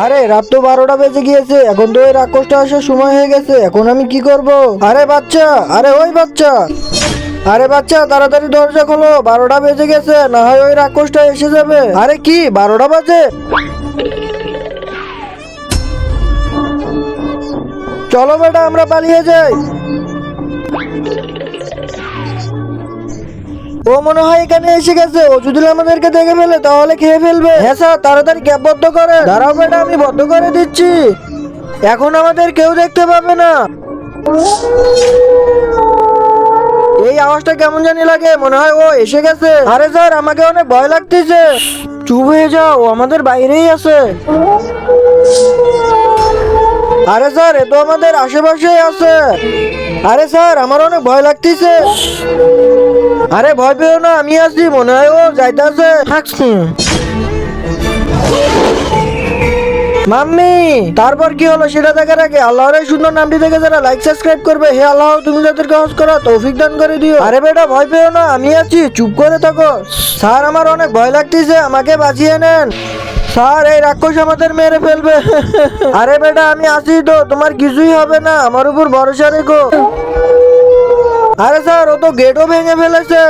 আরে রাত তো 12টা বেজে গিয়েছে, এখন তো ওই রাক্ষসটা আসার সময় হয়ে গেছে। এখন আমি কি করব? আরে বাচ্চা, আরে ওই বাচ্চা, আরে বাচ্চা তাড়াতাড়ি দরজা খোলো, 12টা বেজে গেছে, না হয় ওই রাক্ষসটা এসে যাবে। আরে কি 12টা বাজে? চলো বেটা আমরা পালিয়ে যাই। ও মনে হয় এখানে এসে গেছে। ও যদি আমাদেরকে দেখে ফেলে তাহলে খেয়ে ফেলবে। হ্যাঁ স্যার, তাড়াতাড়ি ক্যাব বন্ধ করে। দাঁড়াও বেটা, আমি বন্ধ করে দিচ্ছি। এখন আমাদের কেউ দেখতে পাবে না। এই আওয়াজটা কেমন জানি লাগে, মনে হয় ও এসে গেছে। আরে স্যার, আমাকে অনেক ভয় লাগতেছে। চুপ হয়ে যাও, ও আমাদের বাইরেই আছে। আরে স্যার, এ তো আমাদের আশেপাশেই আছে। আরে স্যার, আমার অনেক ভয় লাগতেছে। আরে ভয় পেও না, আমি আছি। মনে হয় ও যাইতাছে। মাম্মি, তারপর কি হলো সেটা দেখার আগে আল্লাহর এই সুন্দর নামটি দেখে যারা লাইক সাবস্ক্রাইব করবে, হে আল্লাহ তুমি যাদেরকে হজ করো তৌফিক দান করে দিও। আরে বেটা ভয় পেও না, আমি আছি, চুপ করে থাকো। স্যার, আমার অনেক ভয় লাগতেছে, আমাকে বাঁচিয়ে নেন। স্যার, এই রাক্ষস আমাদের মেরে ফেলবে। আরে বেটা আমি আছি তো, তোমার কিছুই হবে না, আমার উপর ভরসা রেখো। আরে স্যার, ও তো গেটও ভেঙে ফেলেছে।